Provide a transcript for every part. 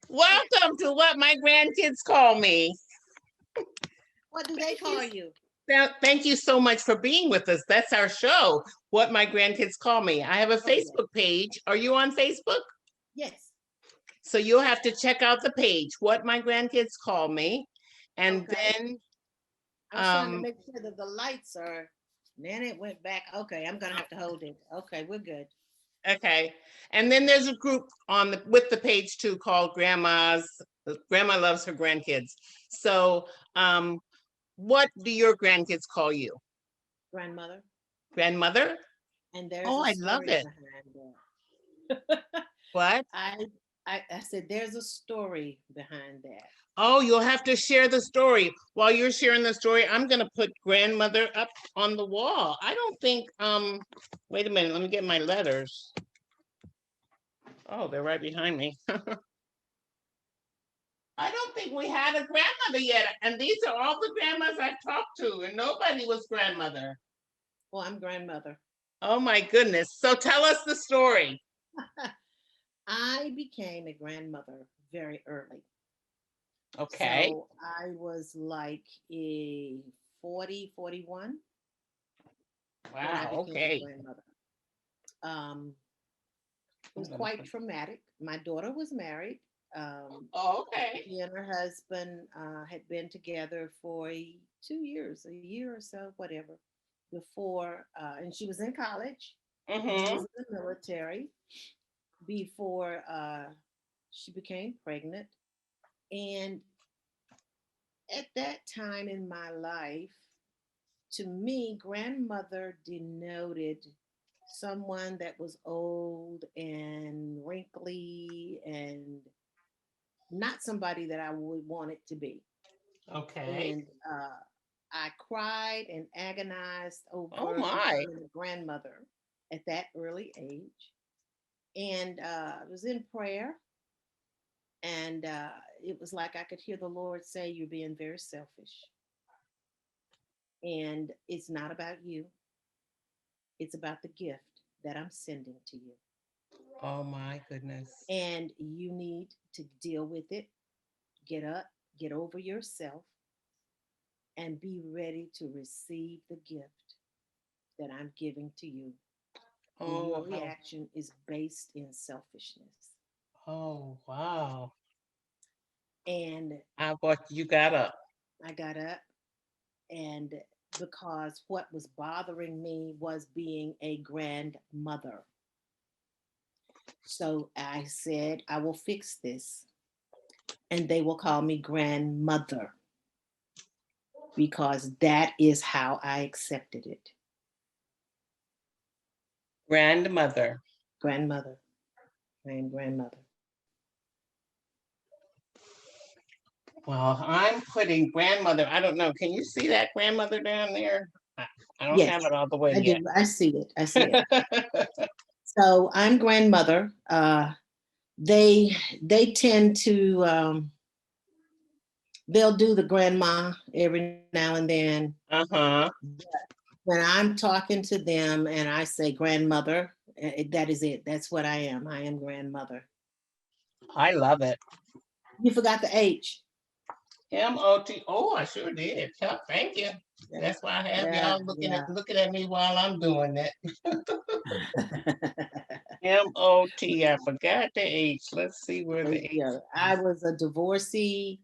Welcome to What My Grandkids Call Me. What do they call you? Now, thank you so much for being with us. That's our show, What My Grandkids Call Me. I have a Facebook page. Are you on Facebook? Yes. So you'll have to check out the page, What My Grandkids Call Me. And then I was trying to make sure that the lights are, then it went back. Okay, I'm gonna have to hold it. Okay, we're good. Okay. And then there's a group on the with the page too called Grandma Loves Her Grandkids. So what do your grandkids call you? Grandmother. Grandmother? And there's Oh, a I love story it. behind that. What? I said there's a story behind that. Oh, you'll have to share the story. While you're sharing the story, I'm gonna put grandmother up on the wall. I don't think wait a minute, let me get my letters. Oh, they're right behind me. I don't think we had a grandmother yet. And these are all the grandmas I've talked to, and nobody was grandmother. Well, I'm grandmother. Oh my goodness. So tell us the story. I became a grandmother very early. Okay. So I was like a 40, 41. Wow. Okay. Grandmother. It was quite traumatic. My daughter was married. Okay. She and her husband had been together for 2 years, a year or so, whatever, before, and she was in college. She was in the military before she became pregnant. And at that time in my life, to me, grandmother denoted someone that was old and wrinkly and not somebody that I would want it to be. Okay. And I cried and agonized over my becoming a grandmother at that early age. And I was in prayer, and it was like I could hear the Lord say, "You're being very selfish. And it's not about you, it's about the gift that I'm sending to you. Oh my goodness. And you need to deal with it, get up, get over yourself, and be ready to receive the gift that I'm giving to you. And your reaction is based in selfishness." Oh, wow. And You got up. I got up, and because what was bothering me was being a grandmother. So I said, I will fix this. And they will call me grandmother because that is how I accepted it. Grandmother. Grandmother. I am grandmother. Well, I'm putting grandmother. I don't know. Can you see that grandmother down there? I don't have it all the way yet. I see it. I see it. So I'm grandmother. They tend to they'll do the grandma every now and then. When I'm talking to them and I say grandmother, that is it. That's what I am. I am grandmother. I love it. You forgot the H. M-O-T. Oh, I sure did. Thank you. That's why I have y'all looking at me while I'm doing that. M-O-T. I forgot the H. Let's see where the H. Yeah, I was a divorcee.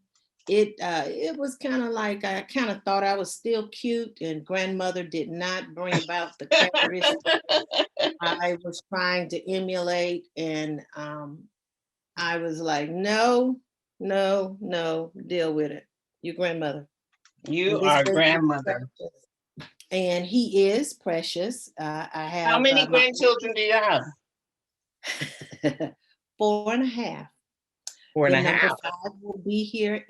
It was kind of like I kind of thought I was still cute, and grandmother did not bring about the characteristics I was trying to emulate, and I was like, no, deal with it. Your grandmother. You are grandmother. And he is precious. I have. How many grandchildren do you have? 4.5. 4.5. Number 5 will be here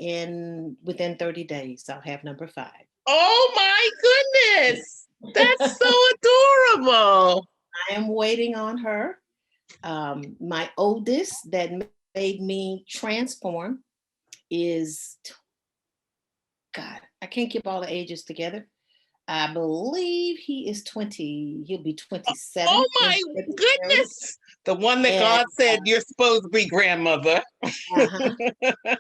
within 30 days. I'll have number 5. Oh my goodness. That's so adorable. I am waiting on her. My oldest that made me transform is, God, I can't keep all the ages together. I believe he is 20. He'll be 27. Oh my goodness. The one that And God said you're supposed to be grandmother. uh-huh,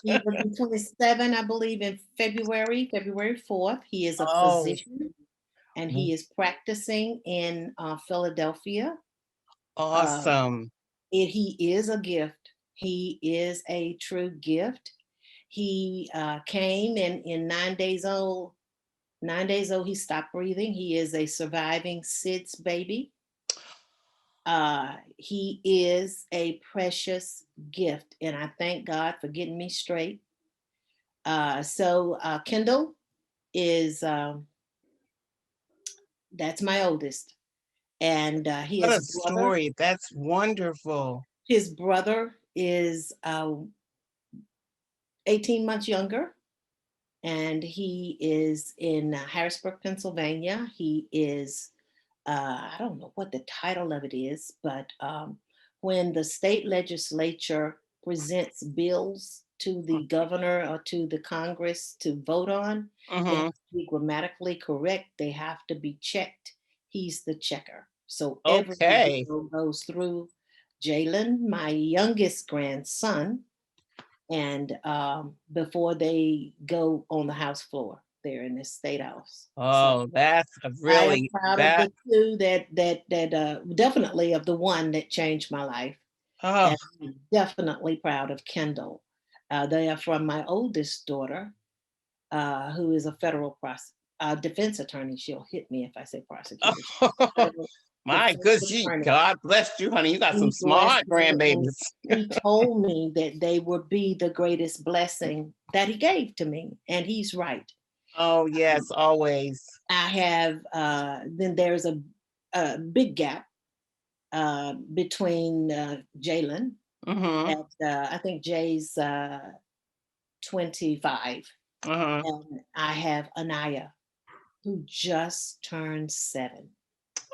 he will be 27, I believe, in February 4th. He is a Oh, physician and he is practicing in Philadelphia. Uh, awesome. he is a gift. He is a true gift. He came and in 9 days old. 9 days old, he stopped breathing. He is a surviving SIDS baby. He is a precious gift, and I thank God for getting me straight. So Kendall is that's my oldest, and What a story. That's wonderful. his brother is 18 months younger, and he is in Harrisburg, Pennsylvania. He is I don't know what the title of it is, but when the state legislature presents bills to the governor or to the Congress to vote on, they have Mm-hmm. to be grammatically correct. They have to be checked. He's the checker. So every Okay. bill goes through Jalen, my youngest grandson, and before they go on the House floor there in the state house. So Oh, that's a I am really proud of that. the two that definitely of the one that changed my life, Oh, and I'm definitely proud of Kendall. They are from my oldest daughter, who is a federal defense attorney. She'll hit me if I say prosecutor. She's a oh. federal My defense good gee, attorney. God bless you, honey. You got some He blessed smart me, and grandbabies. he told me that they would be the greatest blessing that he gave to me, and he's right. Oh, yes, always. I have then there's a big gap between Jalen Mm-hmm. at I think Jay's 25, Uh-huh. and I have Anaya who just turned 7.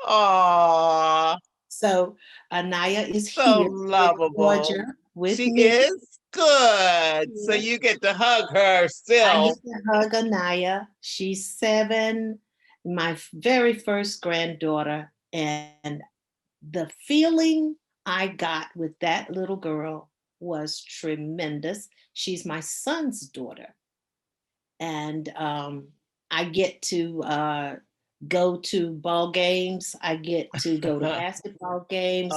Oh, So Anaya is so here in lovable. Georgia with She me. is good. So Yes. you get to hug her I still. get to hug Anaya. She's 7, my very first granddaughter, and the feeling I got with that little girl was tremendous. She's my son's daughter. And I get to go to ball games. I get to go to basketball games,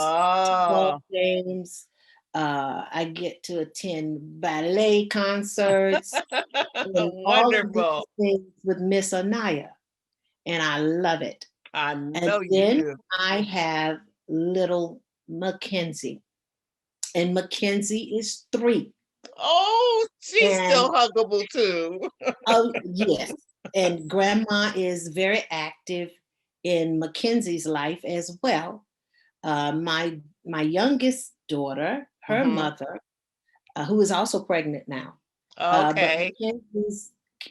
football Oh, games. I get to attend ballet concerts and all of these wonderful. things with Miss Anaya. And I love it. I And know you then do. I have little Mackenzie, and Mackenzie is 3. Oh, she's still And huggable too. oh, yes. And grandma is very active in Mackenzie's life as well. My youngest daughter, her Hmm. mother, who is also pregnant now, but Okay.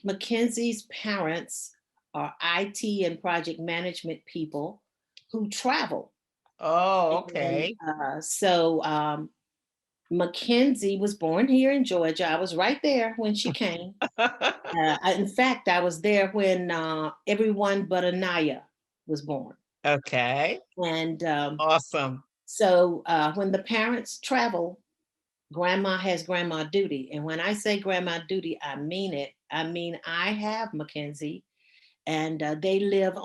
Mackenzie's parents are IT and project management people who travel. Oh, And okay. so Mackenzie was born here in Georgia. I was right there when she came. In fact, I was there when everyone but Anaya was born. Okay. And Awesome. so when the parents travel, grandma has grandma duty. And when I say grandma duty, I mean it. I mean, I have Mackenzie, and they live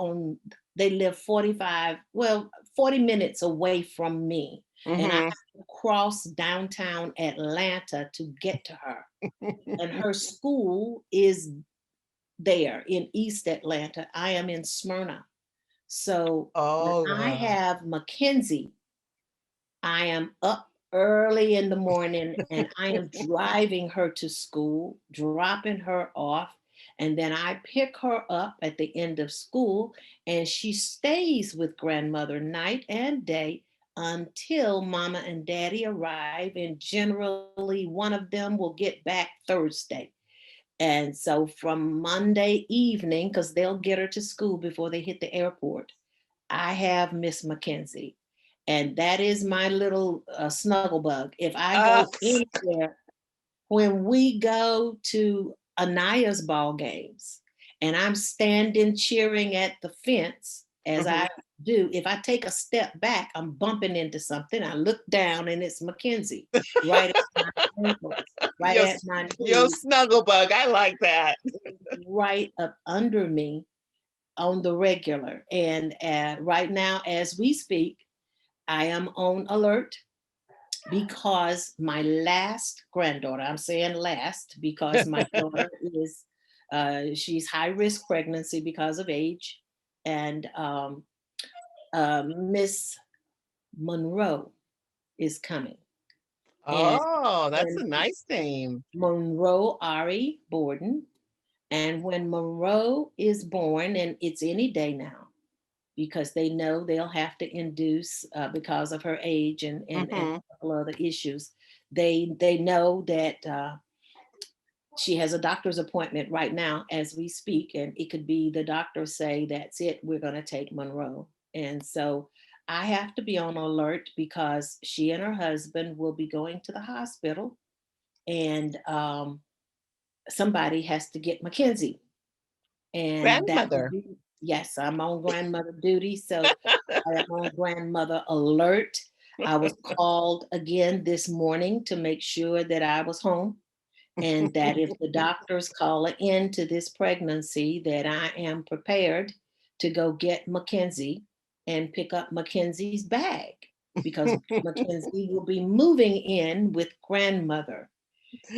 40 minutes away from me, and I Hmm. have to cross downtown Atlanta to get to her, and her school is there in East Atlanta. I am in Smyrna. So when Oh, I have Mackenzie, I am up early in the morning and I am driving her to school, dropping her off, and then I pick her up at the end of school, and she stays with grandmother night and day until mama and daddy arrive, and generally one of them will get back Thursday. And so from Monday evening, because they'll get her to school before they hit the airport, I have Miss Mackenzie. And that is my little snuggle bug. If I uh, go anywhere, when we go to Anaya's ball games and I'm standing cheering at the fence, as mhm. I do. If I take a step back, I'm bumping into something. I look down and it's Mackenzie right at my ankles, right Your, at my your knees, snuggle bug. I like that. right up under me on the regular. And right now, as we speak, I am on alert because my last granddaughter, I'm saying last because my daughter is, she's high risk pregnancy because of age. And Miss Monroe is coming. And Oh, that's when a nice name. Monroe Ari Borden, and when Monroe is born, and it's any day now, because they know they'll have to induce because of her age and a Hmm. couple other issues. They know that she has a doctor's appointment right now as we speak, and it could be the doctor say, that's it, we're going to take Monroe. And so I have to be on alert because she and her husband will be going to the hospital, and somebody has to get Mackenzie. And that would Grandmother. be, yes, I'm on grandmother duty. So I am on grandmother alert. I was called again this morning to make sure that I was home, and that if the doctors call into this pregnancy, that I am prepared to go get Mackenzie and pick up Mackenzie's bag, because Mackenzie will be moving in with grandmother.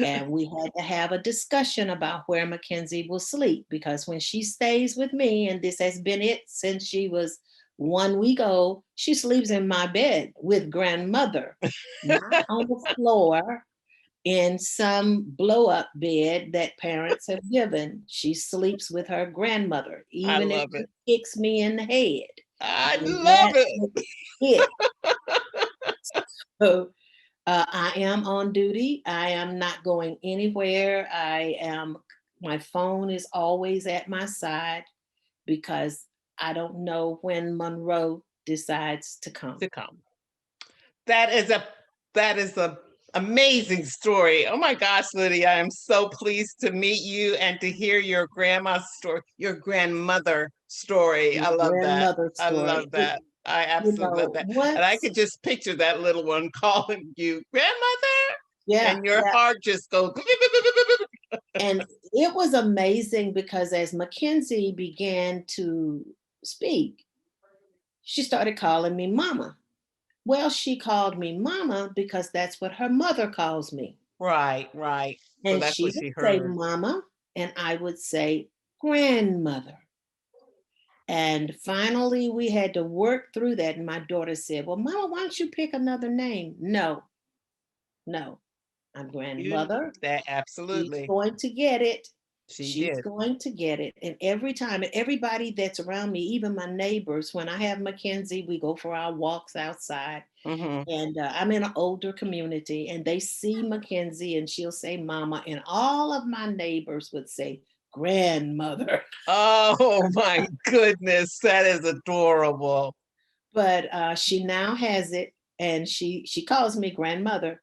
And we had to have a discussion about where Mackenzie will sleep, because when she stays with me, and this has been it since she was 1 week old, she sleeps in my bed with grandmother, not on the floor in some blow up bed that parents have given. She sleeps with her grandmother, I even if love she it. kicks me in the head. I And love that it. is it. So I am on duty. I am not going anywhere. My phone is always at my side because I don't know when Monroe decides to come. To come. That is a amazing story. Oh my gosh, Lydia, I'm so pleased to meet you and to hear your grandma's story, your grandmother story. I love that. Grandmother I love story. that. I absolutely love that. And I Once, could just picture that little one calling you grandmother, yeah, and your yeah. heart just goes. And it was amazing because as Mackenzie began to speak, she started calling me mama. Well, she called me mama because that's what her mother calls me. Right, right. So And that's she what would she say heard. mama, and I would say grandmother. And finally, we had to work through that. And my daughter said, well, mama, why don't you pick another name? No, no, I'm You grandmother. that She's absolutely. going to get it. She She's did. going to get it. And every time, and everybody that's around me, even my neighbors, when I have Mackenzie, we go for our walks outside. Hmm. And I'm in an older community, and they see Mackenzie, and she'll say mama. And all of my neighbors would say grandmother. Oh my goodness, that is adorable. But she now has it, and she calls me grandmother.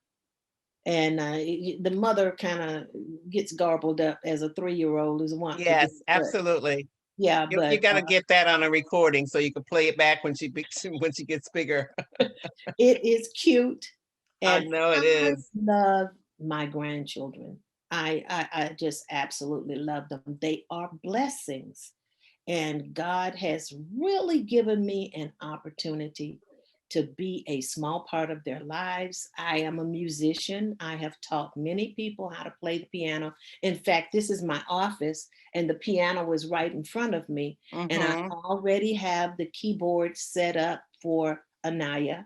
And the mother kind of gets garbled up as a 3-year-old is want to do. Yes, But absolutely. yeah, You but got to get that on a recording so you can play it back when when she gets bigger. it is cute, I and know it I is. love my grandchildren. I just absolutely love them. They are blessings, and God has really given me an opportunity to be a small part of their lives. I am a musician. I have taught many people how to play the piano. In fact, this is my office, and the piano is right in front of me. And I Hmm. already have the keyboard set up for Anaya.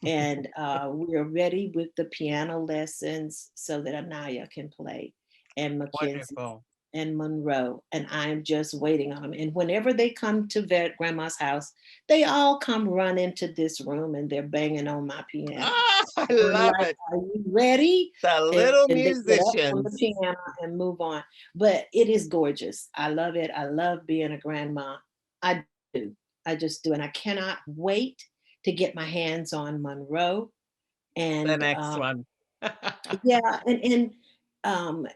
And we are ready with the piano lessons so that Anaya can play, and Mackenzie Wonderful. and Monroe, and I'm just waiting on them. And whenever they come to grandma's house, they all come run into this room and they're banging on my piano. Oh, I And I'm love like, it. are you ready? The And little they get up from the musicians. piano and move on. But it is gorgeous. I love it. I love being a grandma. I do. I just do. And I cannot wait to get my hands on Monroe. The And next one. yeah, and um,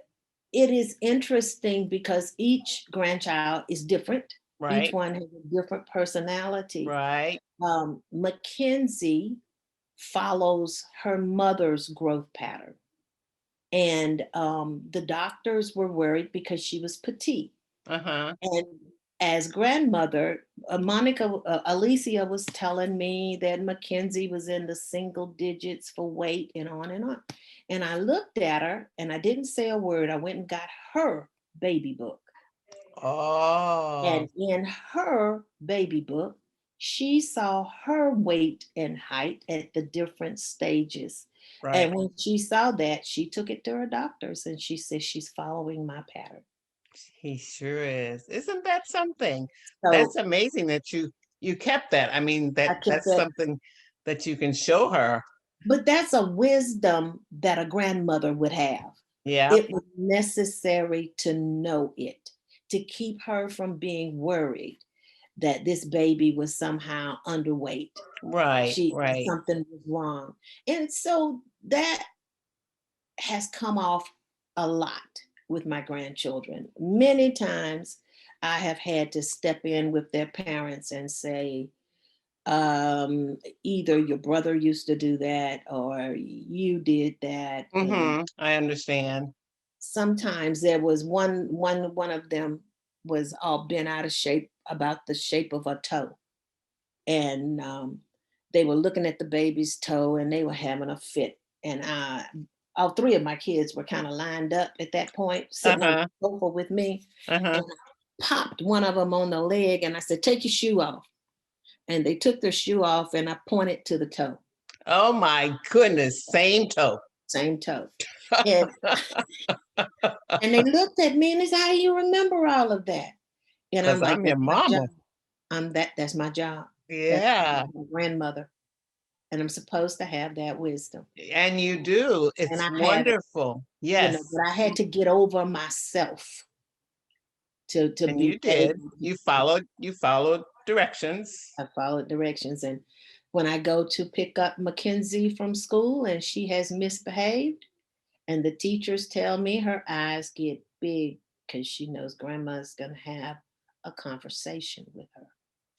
it is interesting because each grandchild is different. Each Right. one has a different personality. Right. Mackenzie follows her mother's growth pattern. And the doctors were worried because she was petite. Uh-huh. And as grandmother, Alicia was telling me that Mackenzie was in the single digits for weight and on and on. And I looked at her and I didn't say a word. I went and got her baby book. Oh, And in her baby book, she saw her weight and height at the different stages. right. And when she saw that, she took it to her doctors and she said she's following my pattern. He sure is. Isn't that something? That's So amazing that you kept that. I mean, I kept that's that, something that you can show her. but that's a wisdom that a grandmother would have. Yeah. It was necessary to know it, to keep her from being worried that this baby was somehow underweight. Right. She Right. something was wrong. And so that has come off a lot with my grandchildren. Many times I have had to step in with their parents and say, either your brother used to do that or you did that. And Mm-hmm. I understand. sometimes there was one of them was all bent out of shape about the shape of a toe. And they were looking at the baby's toe and they were having a fit. And all three of my kids were kind of lined up at that point, sitting on Uh-huh. the sofa with me. Uh-huh. And I popped one of them on the leg and I said, take your shoe off. And they took their shoe off and I pointed to the toe, Oh my goodness. Same toe. same toe. And, and they looked at me and they said, how do you remember all of that? And I'm Because like, I'm your that's my job. mama. That's my job. That's Yeah. my grandmother. And I'm supposed to have that wisdom. And you do. And It's I have it, wonderful. Yes. but I had to get over myself to And be you did. able You followed directions. I followed directions. And when I go to pick up Mackenzie from school and she has misbehaved, and the teachers tell me her eyes get big because she knows grandma's gonna have a conversation with her.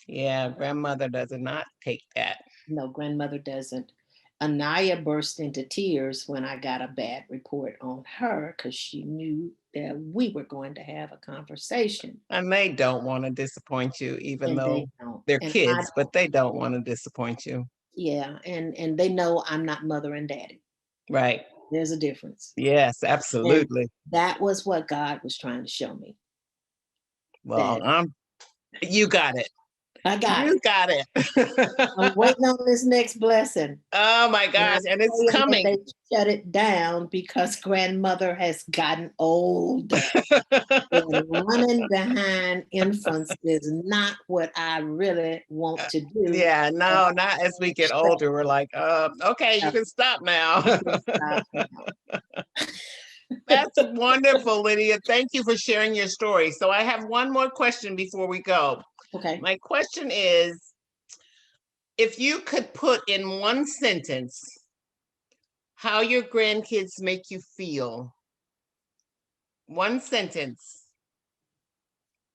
Yeah, grandmother does not take that. No, grandmother doesn't. Anaya burst into tears when I got a bad report on her because she knew that we were going to have a conversation. And they don't want to disappoint you, even And they though don't. they're And I kids, but don't. they don't want to disappoint you. Yeah. And they know I'm not mother and daddy. Right. There's a difference. Yes, And absolutely. that was what God was trying to show me. Well, That you got it. I got it. You got it. I'm waiting on this next blessing. Oh my And gosh. I'm And it's praying that coming. they shut it down because grandmother has gotten older. And running behind infants is not what I really want to do. Yeah, So no, not as we get shut older. We're like, okay, you up. can stop now. You can stop now. That's wonderful, Lydia. Thank you for sharing your story. So I have one more question before we go. Okay. My question is, if you could put in one sentence how your grandkids make you feel, one sentence,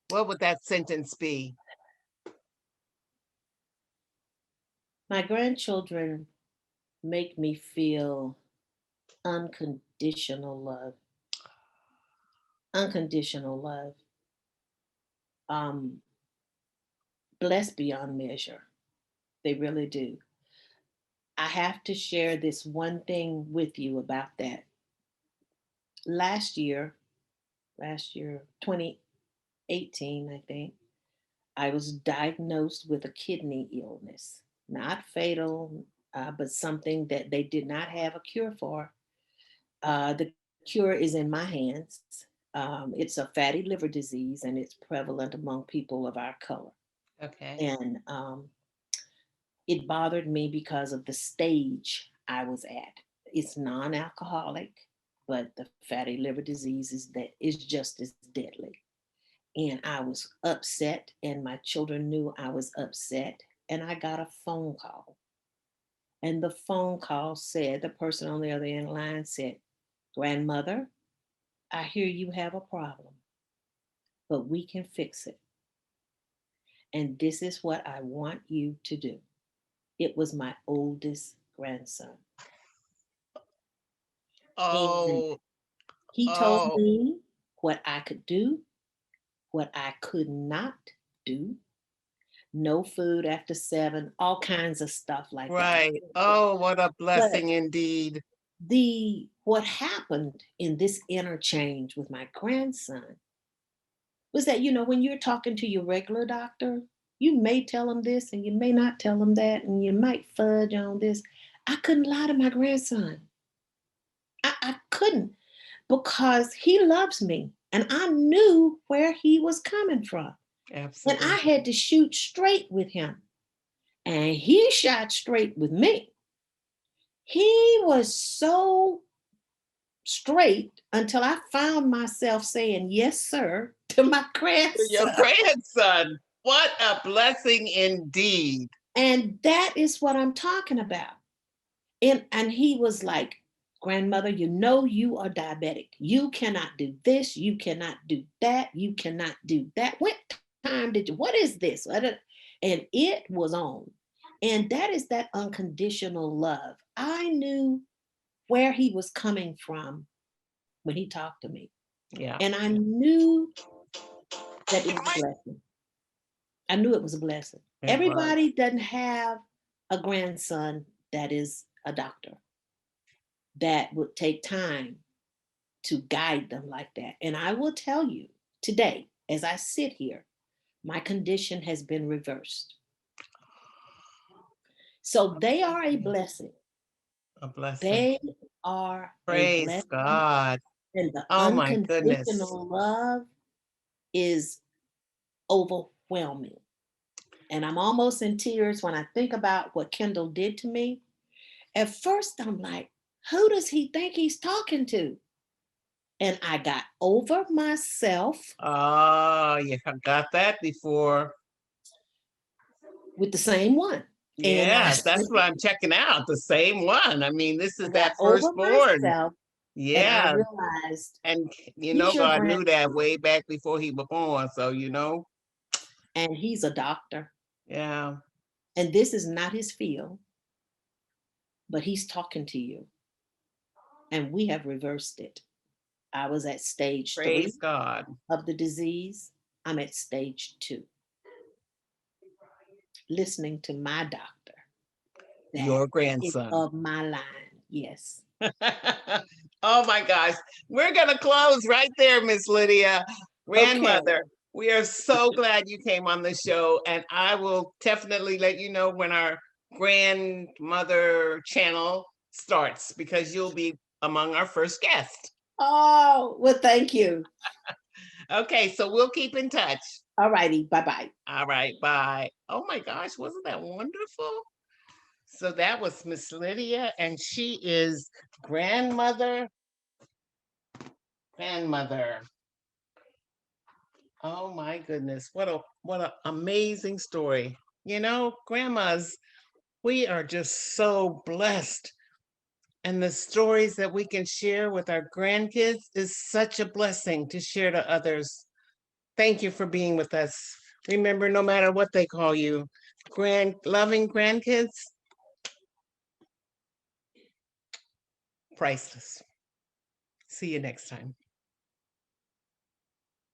what would that sentence be? My grandchildren make me feel unconditional love. Unconditional love. Um, Blessed beyond measure. They really do. I have to share this one thing with you about that. Last year, 2018, I think, I was diagnosed with a kidney illness, not fatal, but something that they did not have a cure for. The cure is in my hands. It's a fatty liver disease and it's prevalent among people of our color. Okay. And it bothered me because of the stage I was at. It's non-alcoholic, but the fatty liver disease is just as deadly. And I was upset, and my children knew I was upset. And I got a phone call. And the phone call said, the person on the other end of the line said, grandmother, I hear you have a problem, but we can fix it. And this is what I want you to do. It was my oldest grandson. And Oh, he told oh, me what I could do, what I could not do. No food after 7, all kinds of stuff like that. right. Oh, what a But blessing indeed. the what happened in this interchange with my grandson was that, when you're talking to your regular doctor, you may tell him this and you may not tell him that, and you might fudge on this. I couldn't lie to my grandson. I couldn't, because he loves me and I knew where he was coming from. And I Absolutely. had to shoot straight with him. And he shot straight with me. He was so straight until I found myself saying, "Yes, sir," to my Your grandson. grandson. What a blessing indeed. And that is what I'm talking about. And he was like, "Grandmother, you are diabetic. You cannot do this. You cannot do that. You cannot do that. What time what is this?" And it was on. And that is that unconditional love. I knew where he was coming from when he talked to me. Yeah. And I knew that it was a blessing. I knew it was a blessing. It was. Everybody doesn't have a grandson that is a doctor, that would take time to guide them like that. And I will tell you today, as I sit here, my condition has been reversed. So they are a blessing. A blessing. They are a Praise blessing. God. And the Oh my goodness. unconditional love is overwhelming. And I'm almost in tears when I think about what Kendall did to me. At first, I'm like, who does he think he's talking to? And I got over myself Oh, you got that before. with the same one. And Yes, that's what I'm checking out. The same one. I mean, this I is got that over firstborn. myself and I Yeah. realized And he's your God knew that grandson way back before he was born. So, and he's a doctor. yeah. And this is not his field, but he's talking to you. And we have reversed it. I was at stage 3 Praise God. of the disease. I'm at stage 2, listening to my doctor that Your is grandson. of my line. Yes. Oh my gosh. We're going to close right there, Miss Lydia. Okay. Grandmother, we are so glad you came on the show. And I will definitely let you know when our grandmother channel starts, because you'll be among our first guests. Oh, well, thank you. Okay, so we'll keep in touch. All righty. Bye-bye. All right, bye. Oh my gosh, wasn't that wonderful? So that was Miss Lydia, and she is grandmother. Oh my goodness, what an amazing story. Grandmas, we are just so blessed. And the stories that we can share with our grandkids is such a blessing to share to others. Thank you for being with us. Remember, no matter what they call you, loving grandkids, priceless. See you next time.